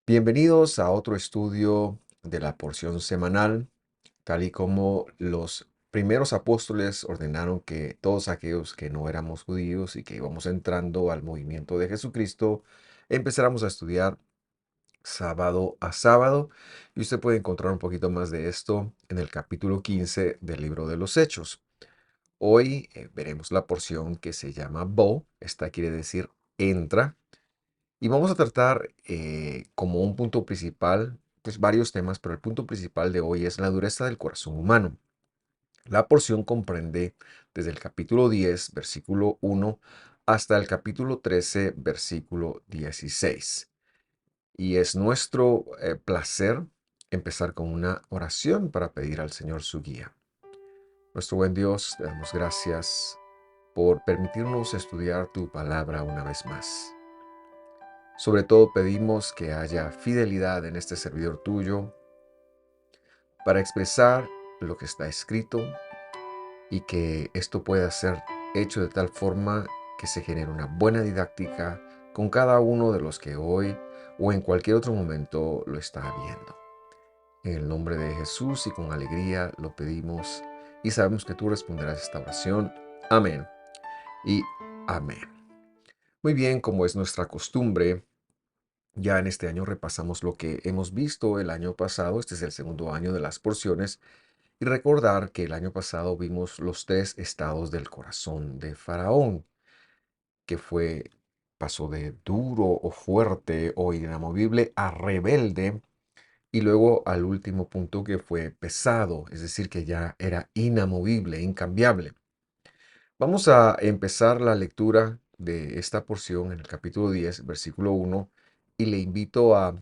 Bienvenidos a otro estudio de la porción semanal, tal y como los primeros apóstoles ordenaron que todos aquellos que no éramos judíos y que íbamos entrando al movimiento de Jesucristo, empezáramos a estudiar sábado a sábado. Y usted puede encontrar un poquito más de esto en el capítulo 15 del libro de los Hechos. Hoy veremos la porción que se llama Bo, esta quiere decir entra. Y vamos a tratar como un punto principal, pues varios temas, pero el punto principal de hoy es la dureza del corazón humano. La porción comprende desde el capítulo 10, versículo 1, hasta el capítulo 13, versículo 16. Y es nuestro placer empezar con una oración para pedir al Señor su guía. Nuestro buen Dios, te damos gracias por permitirnos estudiar tu palabra una vez más. Sobre todo pedimos que haya fidelidad en este servidor tuyo para expresar lo que está escrito y que esto pueda ser hecho de tal forma que se genere una buena didáctica con cada uno de los que hoy o en cualquier otro momento lo está viendo. En el nombre de Jesús y con alegría lo pedimos y sabemos que tú responderás esta oración. Amén y amén. Muy bien, como es nuestra costumbre, ya en este año repasamos lo que hemos visto el año pasado. Este es el segundo año de las porciones. Y recordar que el año pasado vimos los tres estados del corazón de Faraón, que pasó de duro o fuerte o inamovible a rebelde, y luego al último punto que fue pesado, es decir, que ya era inamovible, incambiable. Vamos a empezar la lectura de esta porción en el capítulo 10, versículo 1, y le invito a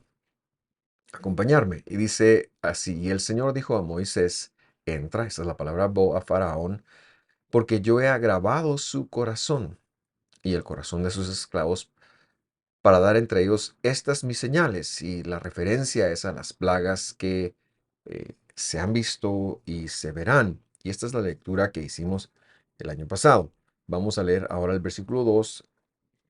acompañarme. Y dice así: y el Señor dijo a Moisés, entra, esta es la palabra bo, a Faraón, porque yo he agravado su corazón y el corazón de sus esclavos para dar entre ellos estas mis señales. Y la referencia es a las plagas que se han visto y se verán. Y esta es la lectura que hicimos el año pasado. Vamos a leer ahora el versículo 2,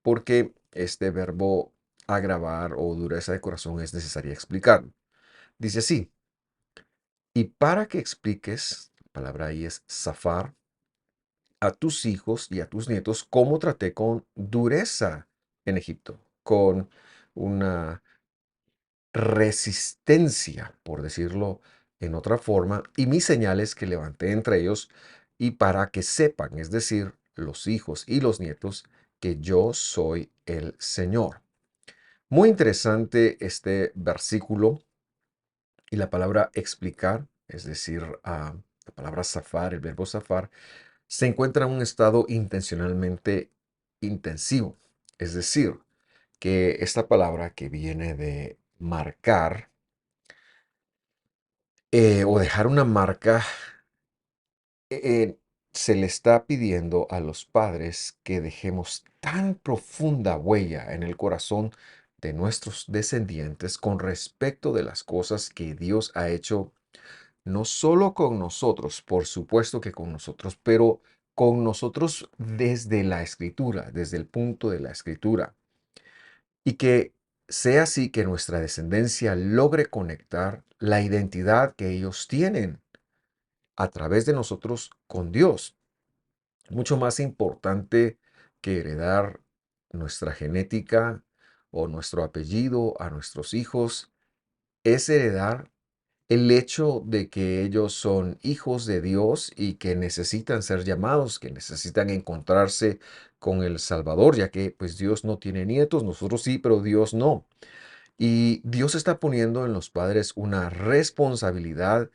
porque este verbo agravar o dureza de corazón es necesario explicar. Dice así: y para que expliques, la palabra ahí es zafar, a tus hijos y a tus nietos cómo traté con dureza en Egipto, con una resistencia, por decirlo en otra forma, y mis señales que levanté entre ellos, y para que sepan, es decir, los hijos y los nietos, que yo soy el Señor. Muy interesante este versículo. Y la palabra explicar, es decir, la palabra zafar, el verbo zafar, se encuentra en un estado intencionalmente intensivo. Es decir, que esta palabra que viene de marcar o dejar una marca, eh, se le está pidiendo a los padres que dejemos tan profunda huella en el corazón de nuestros descendientes con respecto de las cosas que Dios ha hecho no solo con nosotros, por supuesto que con nosotros, pero con nosotros desde la escritura, desde el punto de la escritura. Y que sea así que nuestra descendencia logre conectar la identidad que ellos tienen a través de nosotros con Dios. Mucho más importante que heredar nuestra genética o nuestro apellido a nuestros hijos es heredar el hecho de que ellos son hijos de Dios y que necesitan ser llamados, que necesitan encontrarse con el Salvador, ya que pues Dios no tiene nietos, nosotros sí, pero Dios no. Y Dios está poniendo en los padres una responsabilidad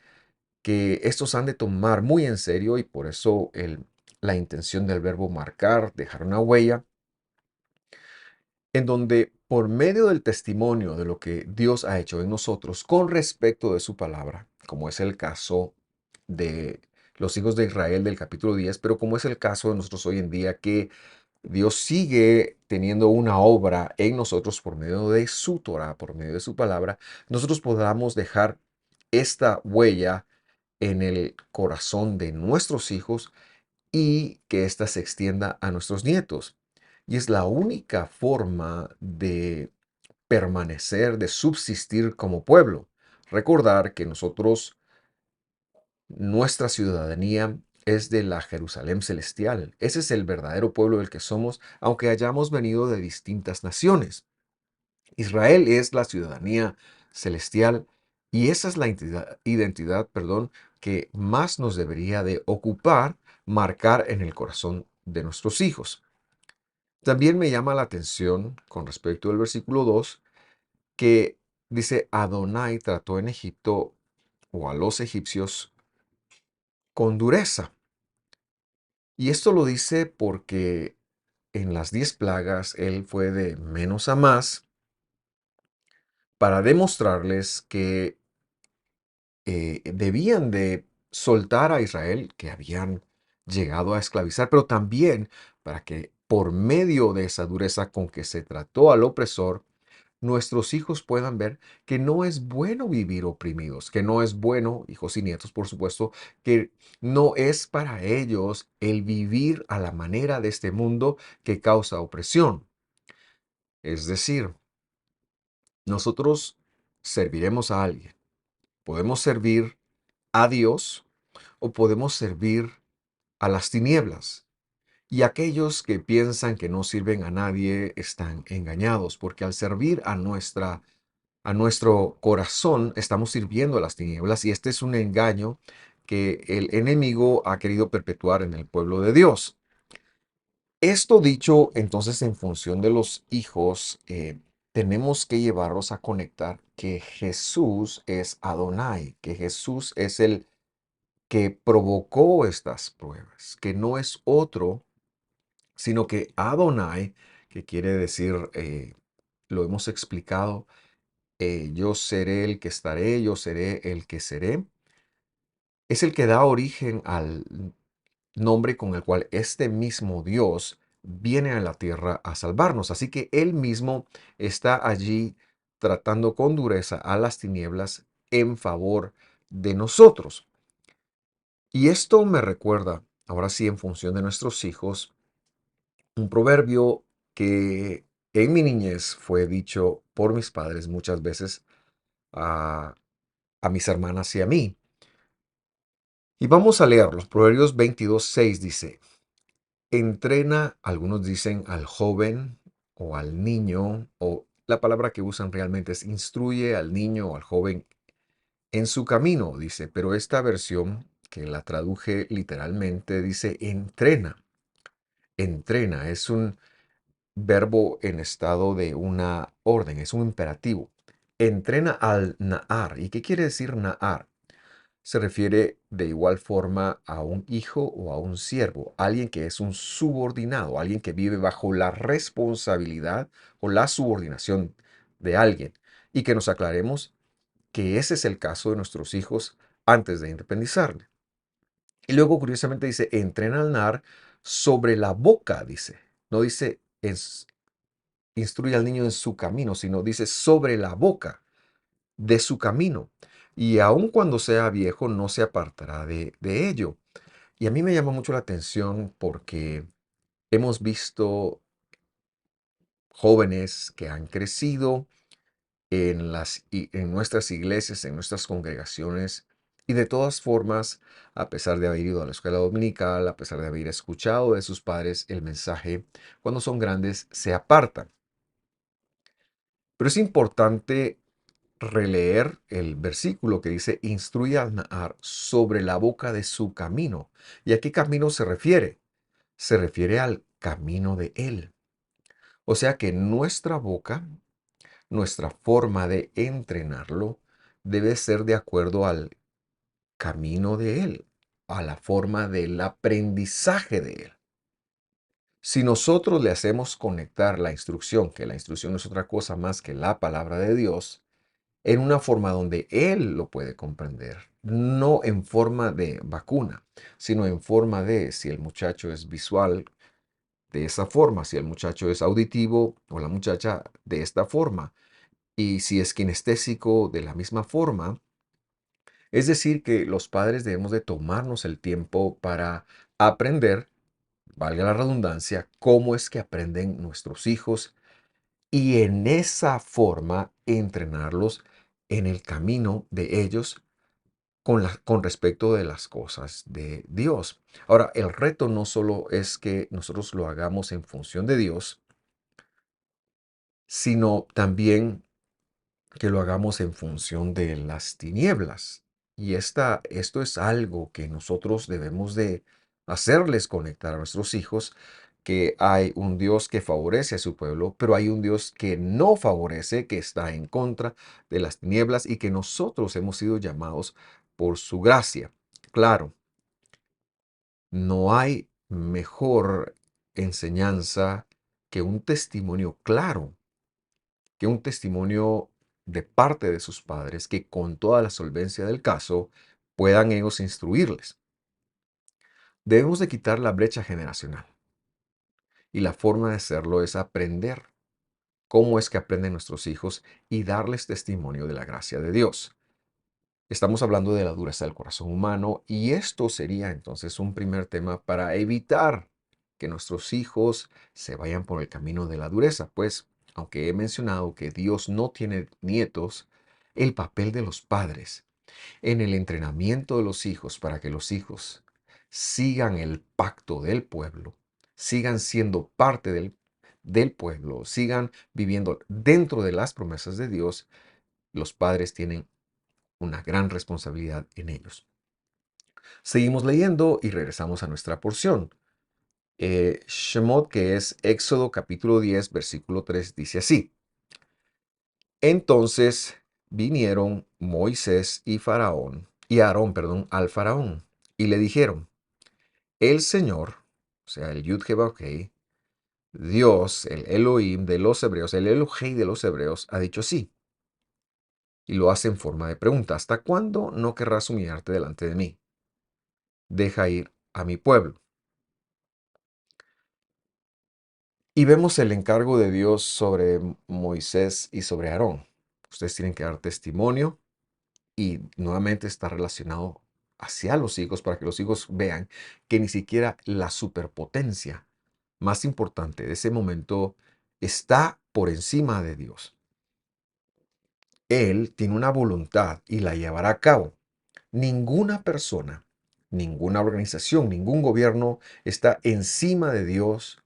que estos han de tomar muy en serio, y por eso la intención del verbo marcar, dejar una huella, en donde por medio del testimonio de lo que Dios ha hecho en nosotros con respecto de su palabra, como es el caso de los hijos de Israel del capítulo 10, pero como es el caso de nosotros hoy en día, que Dios sigue teniendo una obra en nosotros por medio de su Torah, por medio de su palabra, nosotros podamos dejar esta huella en el corazón de nuestros hijos y que ésta se extienda a nuestros nietos. Y es la única forma de permanecer, de subsistir como pueblo. Recordar que nuestra ciudadanía es de la Jerusalén celestial. Ese es el verdadero pueblo del que somos, aunque hayamos venido de distintas naciones. Israel es la ciudadanía celestial y esa es la identidad, perdón, que más nos debería de ocupar, marcar en el corazón de nuestros hijos. También me llama la atención con respecto al versículo 2 que dice Adonai trató en Egipto o a los egipcios con dureza. Y esto lo dice porque en las 10 plagas él fue de menos a más para demostrarles que debían de soltar a Israel, que habían llegado a esclavizar, pero también para que por medio de esa dureza con que se trató al opresor, nuestros hijos puedan ver que no es bueno vivir oprimidos, que no es bueno, hijos y nietos, por supuesto, que no es para ellos el vivir a la manera de este mundo que causa opresión. Es decir, nosotros serviremos a alguien. Podemos servir a Dios o podemos servir a las tinieblas. Y aquellos que piensan que no sirven a nadie están engañados, porque al servir a nuestro corazón estamos sirviendo a las tinieblas y este es un engaño que el enemigo ha querido perpetuar en el pueblo de Dios. Esto dicho entonces en función de los hijos, tenemos que llevarlos a conectar que Jesús es Adonai, que Jesús es el que provocó estas pruebas, que no es otro, sino que Adonai, que quiere decir, lo hemos explicado, yo seré el que estaré, yo seré el que seré, es el que da origen al nombre con el cual este mismo Dios viene a la tierra a salvarnos. Así que Él mismo está allí tratando con dureza a las tinieblas en favor de nosotros. Y esto me recuerda, ahora sí, en función de nuestros hijos, un proverbio que en mi niñez fue dicho por mis padres muchas veces a, a mis hermanas y a mí. Y vamos a leerlos. Proverbios 22:6 dice, entrena, algunos dicen al joven o al niño, o la palabra que usan realmente es instruye al niño o al joven en su camino, dice, pero esta versión que la traduje literalmente dice entrena. Entrena es un verbo en estado de una orden, es un imperativo. Entrena al Nahar. ¿Y qué quiere decir Nahar? Se refiere de igual forma a un hijo o a un siervo, alguien que es un subordinado, alguien que vive bajo la responsabilidad o la subordinación de alguien. Y que nos aclaremos que ese es el caso de nuestros hijos antes de independizarnos. Y luego, curiosamente, dice, entrena al Nahar sobre la boca, dice. No dice instruye al niño en su camino, sino dice sobre la boca de su camino. Y aun cuando sea viejo, no se apartará de ello. Y a mí me llama mucho la atención porque hemos visto jóvenes que han crecido en nuestras iglesias, en nuestras congregaciones, y de todas formas, a pesar de haber ido a la escuela dominical, a pesar de haber escuchado de sus padres el mensaje, cuando son grandes se apartan. Pero es importante releer el versículo que dice, instruye al Nahar sobre la boca de su camino. ¿Y a qué camino se refiere? Se refiere al camino de Él. O sea que nuestra boca, nuestra forma de entrenarlo, debe ser de acuerdo al camino de Él, a la forma del aprendizaje de Él. Si nosotros le hacemos conectar la instrucción, que la instrucción no es otra cosa más que la palabra de Dios, en una forma donde él lo puede comprender, no en forma de vacuna, sino en forma de si el muchacho es visual, de esa forma, si el muchacho es auditivo o la muchacha de esta forma, y si es kinestésico de la misma forma. Es decir, que los padres debemos de tomarnos el tiempo para aprender, valga la redundancia, cómo es que aprenden nuestros hijos y en esa forma entrenarlos en el camino de ellos con respecto de las cosas de Dios. Ahora, el reto no solo es que nosotros lo hagamos en función de Dios, sino también que lo hagamos en función de las tinieblas. Y esto es algo que nosotros debemos de hacerles conectar a nuestros hijos, que hay un Dios que favorece a su pueblo, pero hay un Dios que no favorece, que está en contra de las tinieblas y que nosotros hemos sido llamados por su gracia. Claro, no hay mejor enseñanza que un testimonio claro, que un testimonio de parte de sus padres que con toda la solvencia del caso puedan ellos instruirles. Debemos de quitar la brecha generacional y la forma de hacerlo es aprender cómo es que aprenden nuestros hijos y darles testimonio de la gracia de Dios. Estamos hablando de la dureza del corazón humano y esto sería entonces un primer tema para evitar que nuestros hijos se vayan por el camino de la dureza, pues aunque he mencionado que Dios no tiene nietos, el papel de los padres en el entrenamiento de los hijos para que los hijos sigan el pacto del pueblo, sigan siendo parte del pueblo, sigan viviendo dentro de las promesas de Dios, los padres tienen una gran responsabilidad en ellos. Seguimos leyendo y regresamos a nuestra porción. Shemot, que es Éxodo capítulo 10, versículo 3, dice así. Entonces vinieron Moisés y Faraón, y Aarón, perdón, al Faraón, y le dijeron, el Señor, o sea, el Yud-Heh-Vav-Heh, Dios, el Elohim de los hebreos, el Elohei de los hebreos, ha dicho sí. Y lo hace en forma de pregunta, ¿hasta cuándo no querrás humillarte delante de mí? Deja ir a mi pueblo. Y vemos el encargo de Dios sobre Moisés y sobre Aarón. Ustedes tienen que dar testimonio y nuevamente está relacionado hacia los hijos para que los hijos vean que ni siquiera la superpotencia más importante de ese momento está por encima de Dios. Él tiene una voluntad y la llevará a cabo. Ninguna persona, ninguna organización, ningún gobierno está encima de Dios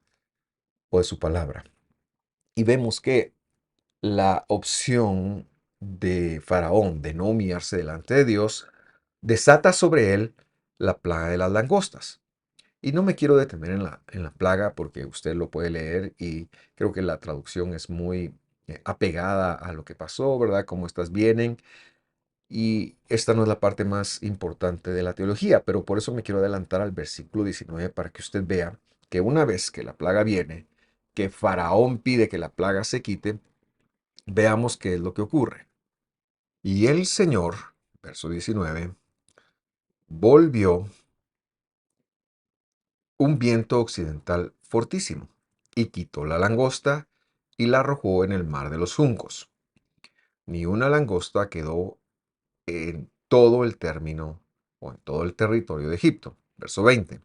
o de su palabra. Y vemos que la opción de Faraón de no humillarse delante de Dios desata sobre él la plaga de las langostas. Y no me quiero detener en la plaga porque usted lo puede leer y creo que la traducción es muy apegada a lo que pasó, ¿verdad? Cómo estas vienen. Y esta no es la parte más importante de la teología, pero por eso me quiero adelantar al versículo 19 para que usted vea que una vez que la plaga viene, que Faraón pide que la plaga se quite, veamos qué es lo que ocurre. Y el Señor, verso 19, volvió un viento occidental fortísimo y quitó la langosta y la arrojó en el mar de los juncos. Ni una langosta quedó en todo el término o en todo el territorio de Egipto. Verso 20.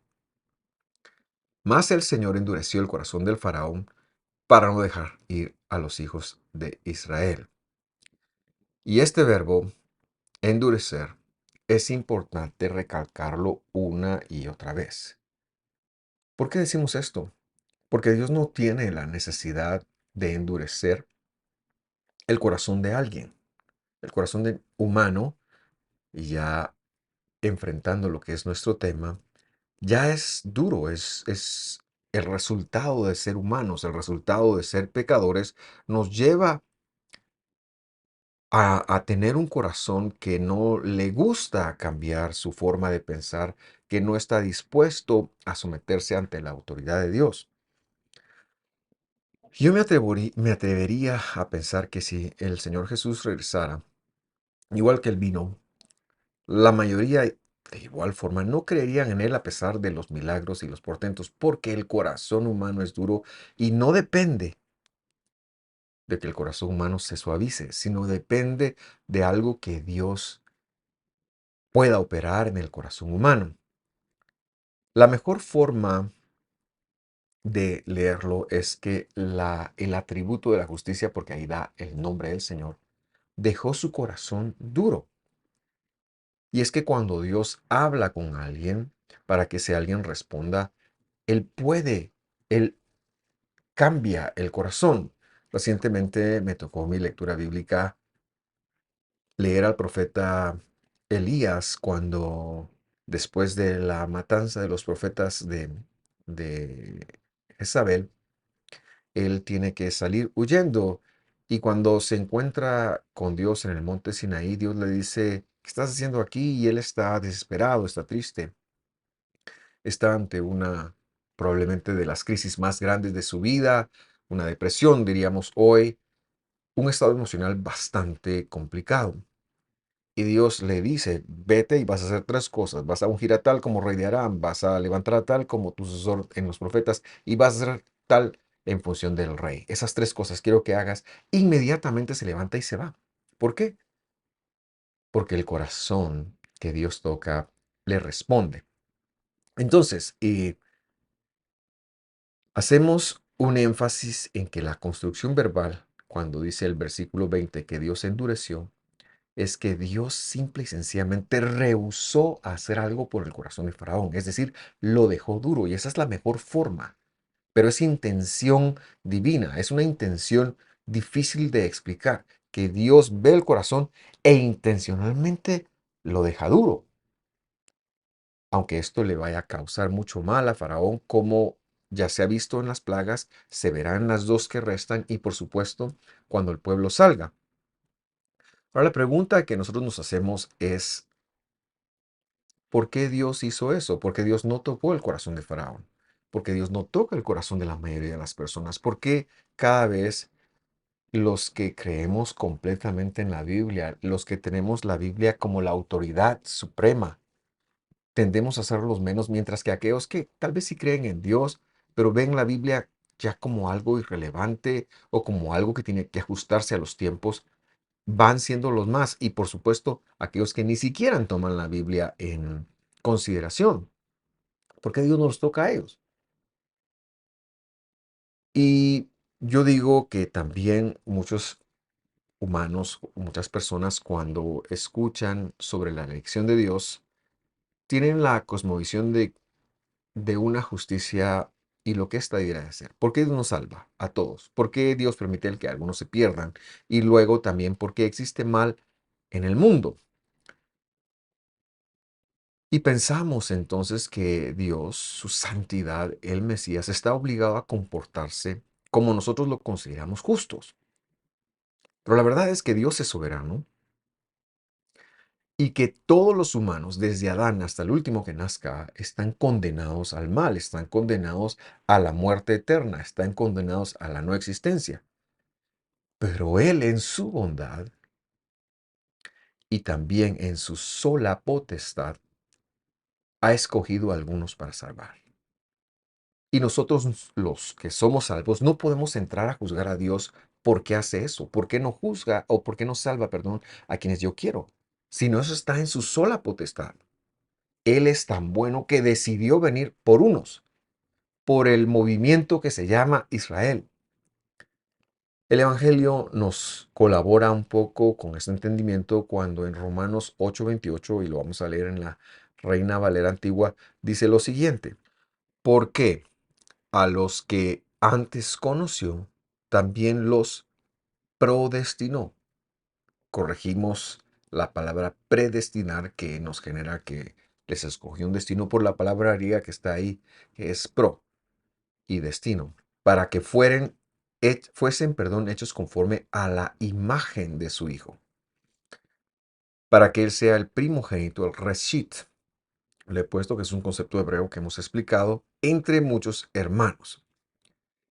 Mas el Señor endureció el corazón del faraón para no dejar ir a los hijos de Israel. Y este verbo, endurecer, es importante recalcarlo una y otra vez. ¿Por qué decimos esto? Porque Dios no tiene la necesidad de endurecer el corazón de alguien. El corazón humano, y ya enfrentando lo que es nuestro tema, ya es duro, es el resultado de ser humanos, el resultado de ser pecadores, nos lleva a tener un corazón que no le gusta cambiar su forma de pensar, que no está dispuesto a someterse ante la autoridad de Dios. Yo me atrevería a pensar que si el Señor Jesús regresara, igual que Él vino, la mayoría de igual forma no creerían en Él a pesar de los milagros y los portentos, porque el corazón humano es duro y no depende de que el corazón humano se suavice, sino depende de algo que Dios pueda operar en el corazón humano. La mejor forma de leerlo es que el atributo de la justicia, porque ahí da el nombre del Señor, dejó su corazón duro. Y es que cuando Dios habla con alguien, para que ese alguien responda, Él puede, Él cambia el corazón. Recientemente me tocó mi lectura bíblica leer al profeta Elías cuando, después de la matanza de los profetas de Jezabel, él tiene que salir huyendo. Y cuando se encuentra con Dios en el monte Sinaí, Dios le dice, ¿qué estás haciendo aquí? Y él está desesperado, está triste, está ante una, probablemente de las crisis más grandes de su vida, una depresión, diríamos hoy, un estado emocional bastante complicado. Y Dios le dice, vete y vas a hacer tres cosas. Vas a ungir a tal como rey de Aram, vas a levantar a tal como tu sucesor en los profetas y vas a hacer tal en función del rey. Esas tres cosas quiero que hagas. Inmediatamente se levanta y se va. ¿Por qué? Porque el corazón que Dios toca le responde. Entonces, hacemos un énfasis en que la construcción verbal, cuando dice el versículo 20 que Dios endureció, es que Dios simple y sencillamente rehusó hacer algo por el corazón de Faraón, es decir, lo dejó duro y esa es la mejor forma, pero es intención divina, es una intención difícil de explicar, que Dios ve el corazón e intencionalmente lo deja duro, aunque esto le vaya a causar mucho mal a Faraón, como ya se ha visto en las plagas, se verán las dos que restan y por supuesto cuando el pueblo salga. Ahora la pregunta que nosotros nos hacemos es, ¿por qué Dios hizo eso? Porque Dios no tocó el corazón de Faraón. Porque Dios no toca el corazón de la mayoría de las personas. Porque cada vez los que creemos completamente en la Biblia, los que tenemos la Biblia como la autoridad suprema, tendemos a ser los menos, mientras que aquellos que tal vez sí creen en Dios, pero ven la Biblia ya como algo irrelevante o como algo que tiene que ajustarse a los tiempos, van siendo los más. Y por supuesto, aquellos que ni siquiera toman la Biblia en consideración. ¿Por qué Dios no los toca a ellos? Y yo digo que también muchos humanos, muchas personas cuando escuchan sobre la elección de Dios, tienen la cosmovisión de una justicia y lo que ésta debiera de ser. ¿Por qué Dios nos salva a todos? ¿Por qué Dios permite el que algunos se pierdan? Y luego también, ¿por qué existe mal en el mundo? Y pensamos entonces que Dios, su santidad, el Mesías, está obligado a comportarse como nosotros lo consideramos justos. Pero la verdad es que Dios es soberano y que todos los humanos, desde Adán hasta el último que nazca, están condenados al mal, están condenados a la muerte eterna, están condenados a la no existencia. Pero Él en su bondad y también en su sola potestad ha escogido a algunos para salvar. Y nosotros los que somos salvos no podemos entrar a juzgar a Dios por qué hace eso, por qué no juzga o por qué no salva, perdón, a quienes yo quiero, sino eso está en su sola potestad. Él es tan bueno que decidió venir por unos, por el movimiento que se llama Israel. El Evangelio nos colabora un poco con este entendimiento cuando en Romanos 8:28, y lo vamos a leer en la Reina Valera Antigua, dice lo siguiente: ¿por qué? A los que antes conoció, también los predestinó. Corregimos la palabra predestinar que nos genera que les escogió un destino por la palabra griega que está ahí, que es pro y destino, para que fuesen, perdón, hechos conforme a la imagen de su Hijo, para que Él sea el primogénito, el reshit. Le he puesto que es un concepto hebreo que hemos explicado entre muchos hermanos.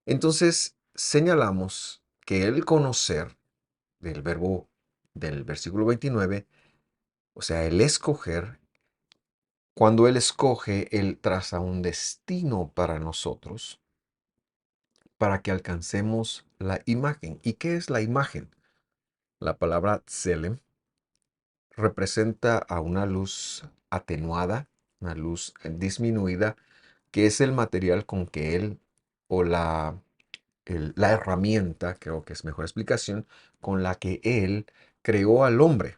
Entonces, señalamos que el conocer del verbo del versículo 29, o sea, el escoger, cuando Él escoge, Él traza un destino para nosotros, para que alcancemos la imagen. ¿Y qué es la imagen? La palabra tselem representa a una luz atenuada, una luz disminuida, que es el material con que Él o la herramienta, creo que es mejor explicación, con la que Él creó al hombre,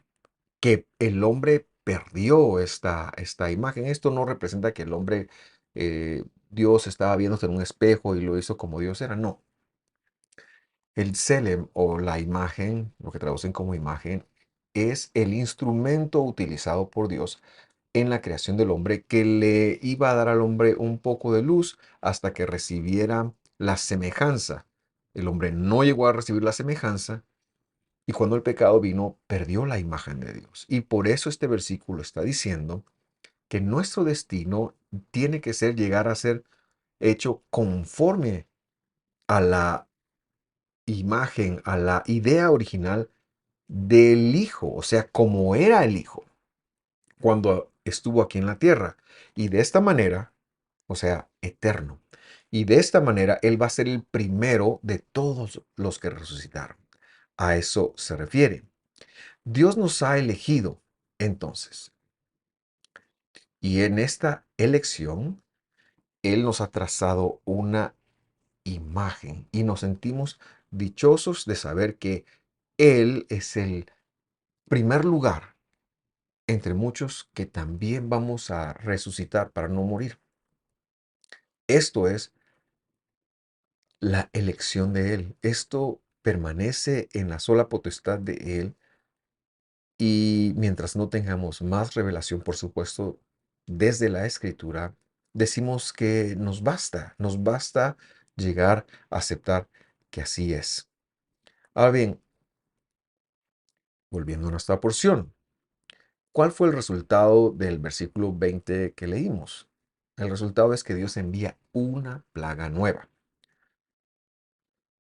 que el hombre perdió esta imagen. Esto no representa que el hombre, Dios estaba viéndose en un espejo y lo hizo como Dios era, no. El Selem o la imagen, lo que traducen como imagen, es el instrumento utilizado por Dios en la creación del hombre que le iba a dar al hombre un poco de luz hasta que recibiera la semejanza. El hombre no llegó a recibir la semejanza y cuando el pecado vino, perdió la imagen de Dios. Y por eso este versículo está diciendo que nuestro destino tiene que ser llegar a ser hecho conforme a la imagen, a la idea original del Hijo, o sea, como era el Hijo cuando estuvo aquí en la tierra. Y de esta manera, o sea, eterno. Y de esta manera Él va a ser el primero de todos los que resucitaron. A eso se refiere. Dios nos ha elegido entonces. Y en esta elección, Él nos ha trazado una imagen y nos sentimos dichosos de saber que Él es el primer lugar entre muchos que también vamos a resucitar para no morir. Esto es la elección de Él. Esto permanece en la sola potestad de Él y mientras no tengamos más revelación, por supuesto, desde la Escritura, decimos que nos basta llegar a aceptar que así es. Ahora bien, volviendo a nuestra porción, ¿cuál fue el resultado del versículo 20 que leímos? El resultado es que Dios envía una plaga nueva.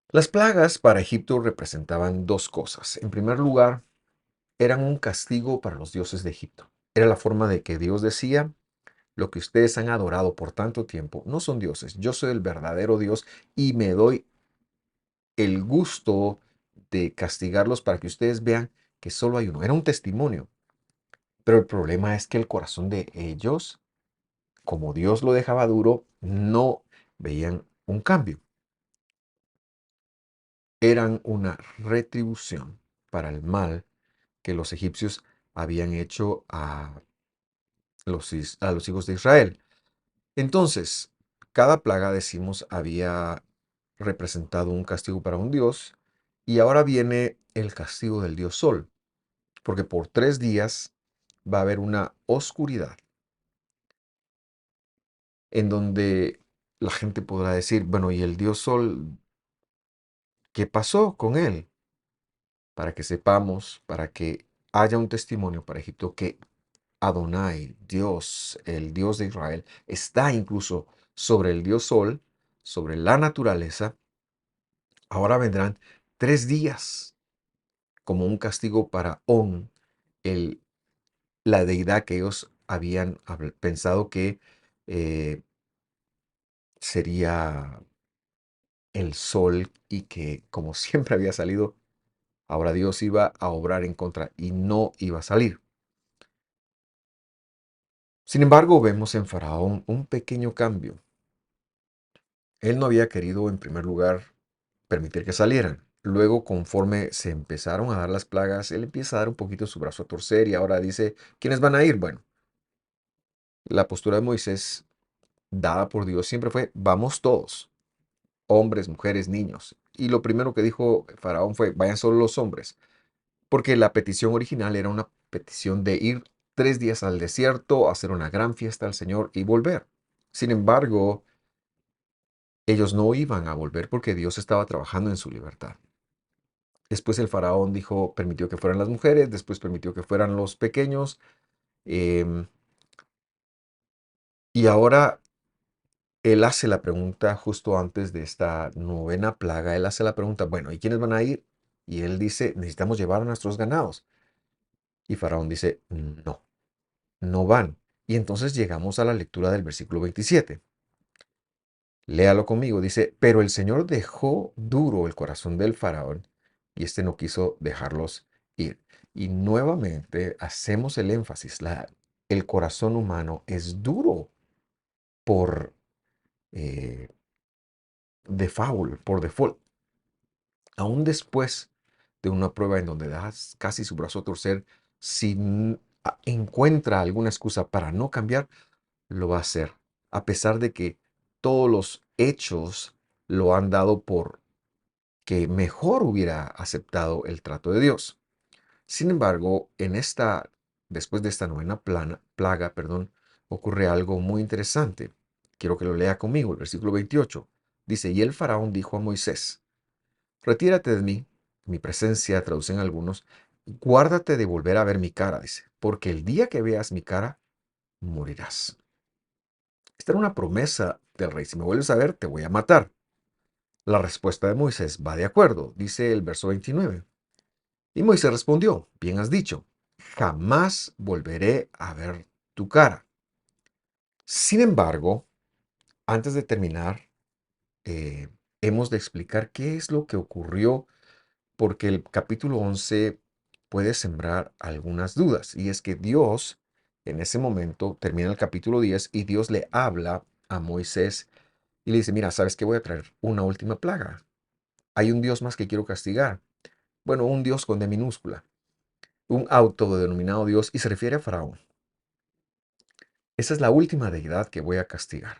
Las plagas para Egipto representaban dos cosas. En primer lugar, eran un castigo para los dioses de Egipto. Era la forma de que Dios decía, lo que ustedes han adorado por tanto tiempo no son dioses, yo soy el verdadero Dios y me doy el gusto de castigarlos para que ustedes vean que solo hay uno. Era un testimonio, pero el problema es que el corazón de ellos, como Dios lo dejaba duro, no veían un cambio. Eran una retribución para el mal que los egipcios habían hecho a los hijos de Israel. Entonces, cada plaga, decimos, había representado un castigo para un dios, y ahora viene el castigo del dios Sol, porque por 3 días va a haber una oscuridad en donde la gente podrá decir, bueno, ¿y el dios Sol qué pasó con él? Para que sepamos, para que haya un testimonio para Egipto que Adonai, Dios, el Dios de Israel, está incluso sobre el dios Sol, sobre la naturaleza. Ahora vendrán 3 días como un castigo para On, el, la deidad que ellos habían pensado que eh, sería el sol y que como siempre había salido, ahora Dios iba a obrar en contra y no iba a salir. Sin embargo, vemos en Faraón un pequeño cambio. Él no había querido, en primer lugar, permitir que salieran. Luego, conforme se empezaron a dar las plagas, él empieza a dar un poquito su brazo a torcer y ahora dice, ¿quiénes van a ir? Bueno, la postura de Moisés, dada por Dios, siempre fue, vamos todos, hombres, mujeres, niños. Y lo primero que dijo Faraón fue, vayan solo los hombres, porque la petición original era una petición de ir 3 días al desierto, hacer una gran fiesta al Señor y volver. Sin embargo, ellos no iban a volver porque Dios estaba trabajando en su libertad. Después el faraón dijo, permitió que fueran las mujeres, después permitió que fueran los pequeños, em, y ahora él hace la pregunta justo antes de esta novena plaga, él hace la pregunta, bueno, ¿y quiénes van a ir? Y él dice, necesitamos llevar a nuestros ganados. Y Faraón dice, no, no van. Y entonces llegamos a la lectura del versículo 27. Léalo conmigo, dice, pero el Señor dejó duro el corazón del faraón y éste no quiso dejarlos ir. Y nuevamente hacemos el énfasis, el corazón humano es duro por por default, aún después de una prueba en donde das casi su brazo a torcer, si encuentra alguna excusa para no cambiar, lo va a hacer, a pesar de que todos los hechos lo han dado por que mejor hubiera aceptado el trato de Dios. Sin embargo, después de esta novena plaga, ocurre algo muy interesante. Quiero que lo lea conmigo, el versículo 28. Dice, y el faraón dijo a Moisés, retírate de mí, mi presencia, traducen algunos, guárdate de volver a ver mi cara, dice, porque el día que veas mi cara, morirás. Esta era una promesa del rey, si me vuelves a ver, te voy a matar. La respuesta de Moisés va de acuerdo, dice el verso 29. Y Moisés respondió, bien has dicho, jamás volveré a ver tu cara. Sin embargo, antes de terminar, eh, hemos de explicar qué es lo que ocurrió, porque el capítulo 11 puede sembrar algunas dudas. Y es que Dios, en ese momento, termina el capítulo 10 y Dios le habla a Moisés y le dice, mira, ¿sabes qué? Voy a traer una última plaga. Hay un Dios más que quiero castigar. Bueno, un Dios con D minúscula. Un autodenominado Dios y se refiere a Faraón. Esa es la última deidad que voy a castigar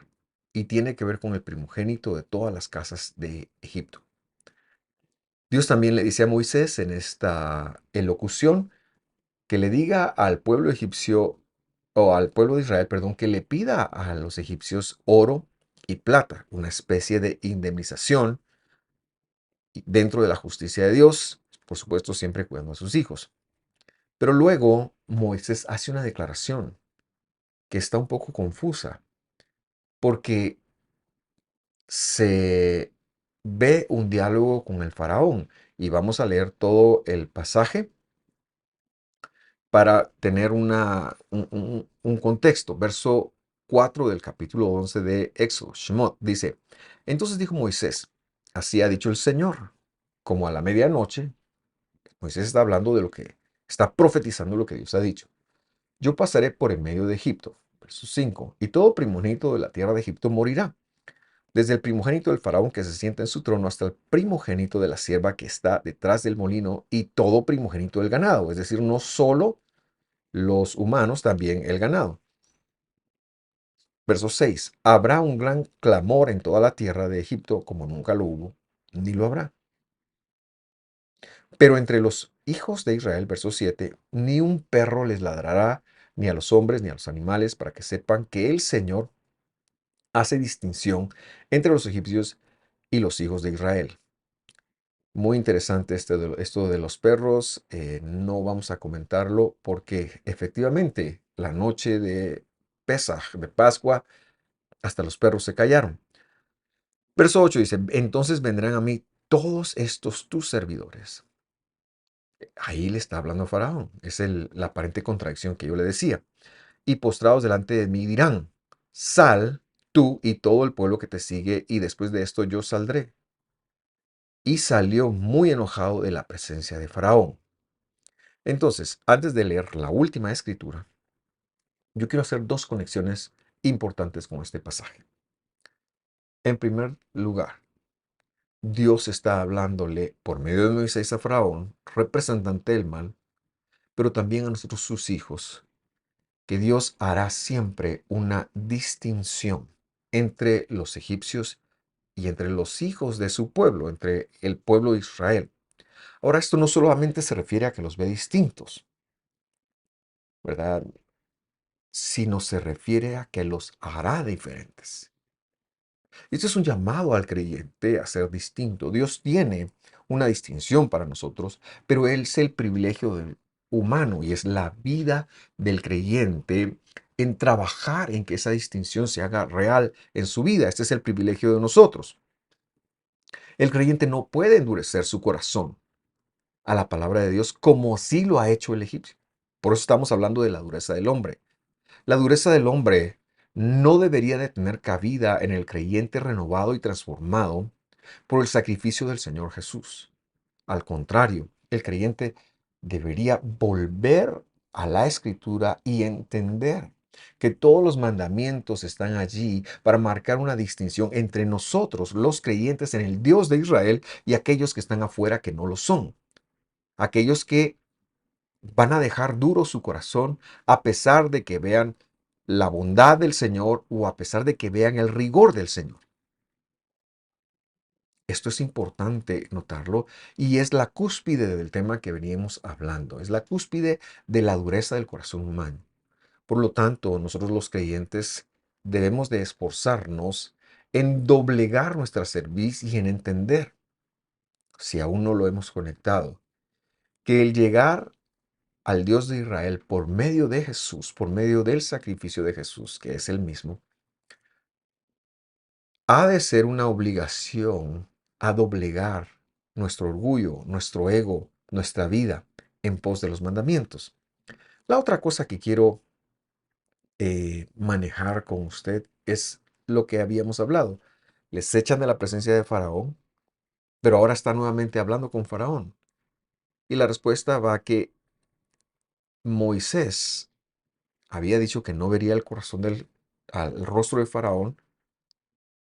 y tiene que ver con el primogénito de todas las casas de Egipto. Dios también le dice a Moisés en esta elocución que le diga al pueblo egipcio o al pueblo de Israel, perdón, que le pida a los egipcios oro y plata, una especie de indemnización dentro de la justicia de Dios, por supuesto siempre cuidando a sus hijos. Pero luego Moisés hace una declaración que está un poco confusa, porque se ve un diálogo con el faraón y vamos a leer todo el pasaje para tener un contexto. Verso 4 del capítulo 11 de Éxodo, Shemot, dice, entonces dijo Moisés, así ha dicho el Señor, como a la medianoche, Moisés está hablando de lo que, está profetizando lo que Dios ha dicho. Yo pasaré por en medio de Egipto, verso 5, y todo primogénito de la tierra de Egipto morirá, desde el primogénito del faraón que se sienta en su trono hasta el primogénito de la sierva que está detrás del molino y todo primogénito del ganado, es decir, no solo los humanos, también el ganado. Verso 6. Habrá un gran clamor en toda la tierra de Egipto como nunca lo hubo, ni lo habrá. Pero entre los hijos de Israel, verso 7, ni un perro les ladrará, ni a los hombres, ni a los animales, para que sepan que el Señor hace distinción entre los egipcios y los hijos de Israel. Muy interesante esto de los perros. No vamos a comentarlo porque efectivamente la noche de Pesaj, de Pascua, hasta los perros se callaron. Verso 8 dice, entonces vendrán a mí todos estos tus servidores. Ahí le está hablando a Faraón. Es la aparente contradicción que yo le decía. Y postrados delante de mí dirán, sal tú y todo el pueblo que te sigue, y después de esto yo saldré. Y salió muy enojado de la presencia de Faraón. Entonces, antes de leer la última escritura, yo quiero hacer dos conexiones importantes con este pasaje. En primer lugar, Dios está hablándole por medio de Moisés a Faraón, representante del mal, pero también a nosotros sus hijos, que Dios hará siempre una distinción entre los egipcios y entre los hijos de su pueblo, entre el pueblo de Israel. Ahora, esto no solamente se refiere a que los ve distintos, ¿verdad? Sino se refiere a que los hará diferentes. Este es un llamado al creyente a ser distinto. Dios tiene una distinción para nosotros, pero Él es el privilegio del humano y es la vida del creyente en trabajar en que esa distinción se haga real en su vida. Este es el privilegio de nosotros. El creyente no puede endurecer su corazón a la palabra de Dios como sí lo ha hecho el egipcio. Por eso estamos hablando de la dureza del hombre. La dureza del hombre no debería de tener cabida en el creyente renovado y transformado por el sacrificio del Señor Jesús. Al contrario, el creyente debería volver a la Escritura y entender que todos los mandamientos están allí para marcar una distinción entre nosotros, los creyentes en el Dios de Israel, y aquellos que están afuera que no lo son. Aquellos que van a dejar duro su corazón a pesar de que vean la bondad del Señor o a pesar de que vean el rigor del Señor. Esto es importante notarlo y es la cúspide del tema que veníamos hablando. Es la cúspide de la dureza del corazón humano. Por lo tanto, nosotros los creyentes debemos de esforzarnos en doblegar nuestra cerviz y en entender, si aún no lo hemos conectado, que el llegar al Dios de Israel por medio de Jesús, por medio del sacrificio de Jesús, que es el mismo, ha de ser una obligación a doblegar nuestro orgullo, nuestro ego, nuestra vida en pos de los mandamientos. La otra cosa que quiero manejar con usted es lo que habíamos hablado. Les echan de la presencia de Faraón, pero ahora está nuevamente hablando con Faraón. Y la respuesta va a que Moisés había dicho que no vería el corazón al rostro de Faraón,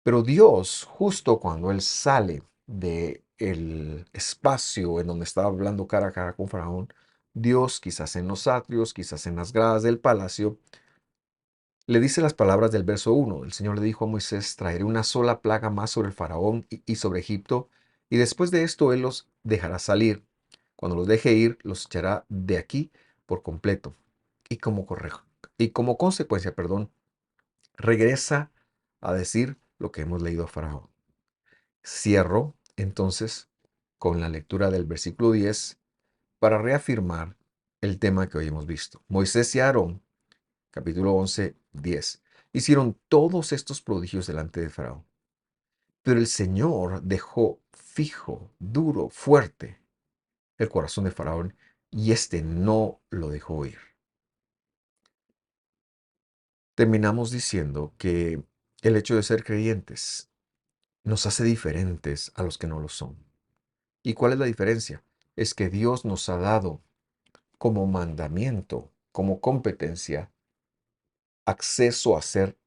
pero Dios, justo cuando él sale de el espacio en donde estaba hablando cara a cara con Faraón, Dios, quizás en los atrios, quizás en las gradas del palacio, le dice las palabras del verso 1. El Señor le dijo a Moisés: traeré una sola plaga más sobre el Faraón y sobre Egipto, y después de esto él los dejará salir. Cuando los deje ir, los echará de aquí por completo. Y como consecuencia, regresa a decir lo que hemos leído a Faraón. Cierro entonces con la lectura del versículo 10 para reafirmar el tema que hoy hemos visto. Moisés y Aarón, capítulo 11, 10, hicieron todos estos prodigios delante de Faraón. Pero el Señor dejó fijo, duro, fuerte el corazón de Faraón, y éste no lo dejó ir. Terminamos diciendo que el hecho de ser creyentes nos hace diferentes a los que no lo son. ¿Y cuál es la diferencia? Es que Dios nos ha dado como mandamiento, como competencia, acceso a ser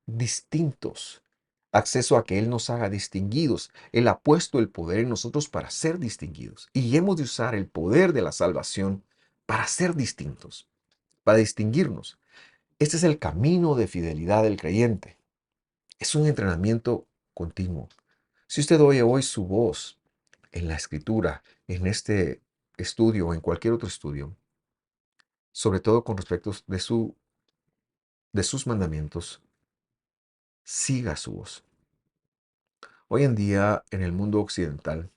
distintos, acceso a que Él nos haga distinguidos. Él ha puesto el poder en nosotros para ser distinguidos. Y hemos de usar el poder de la salvación para ser distintos, para distinguirnos. Este es el camino de fidelidad del creyente. Es un entrenamiento continuo. Si usted oye hoy su voz en la escritura, en este estudio o en cualquier otro estudio, sobre todo con respecto de sus mandamientos, siga su voz. Hoy en día, en el mundo occidental,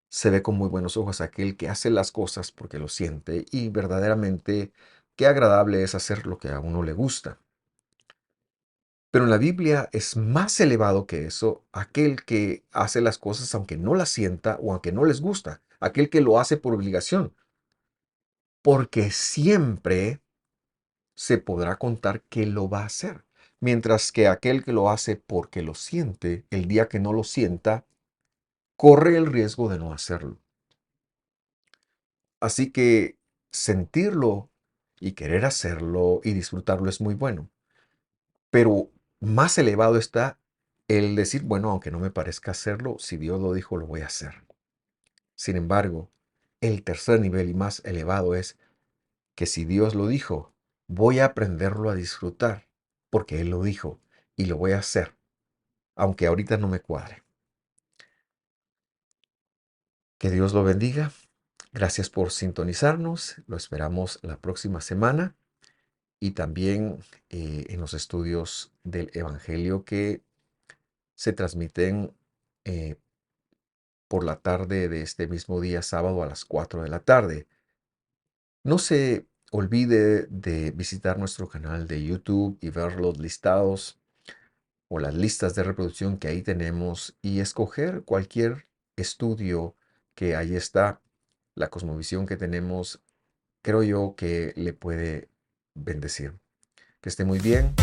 se ve con muy buenos ojos aquel que hace las cosas porque lo siente, y verdaderamente qué agradable es hacer lo que a uno le gusta. Pero en la Biblia es más elevado que eso aquel que hace las cosas aunque no las sienta o aunque no les gusta, aquel que lo hace por obligación, porque siempre se podrá contar que lo va a hacer. Mientras que aquel que lo hace porque lo siente, el día que no lo sienta, corre el riesgo de no hacerlo. Así que sentirlo y querer hacerlo y disfrutarlo es muy bueno. Pero más elevado está el decir, bueno, aunque no me parezca hacerlo, si Dios lo dijo, lo voy a hacer. Sin embargo, el tercer nivel y más elevado es que si Dios lo dijo, voy a aprenderlo a disfrutar, porque Él lo dijo, y lo voy a hacer, aunque ahorita no me cuadre. Que Dios lo bendiga. Gracias por sintonizarnos. Lo esperamos la próxima semana y también en los estudios del Evangelio que se transmiten eh, por la tarde de este mismo día, sábado a las 4 de la tarde. No se olvide de visitar nuestro canal de YouTube y ver los listados o las listas de reproducción que ahí tenemos y escoger cualquier estudio que ahí está. La cosmovisión que tenemos, creo yo que le puede bendecir. Que esté muy bien.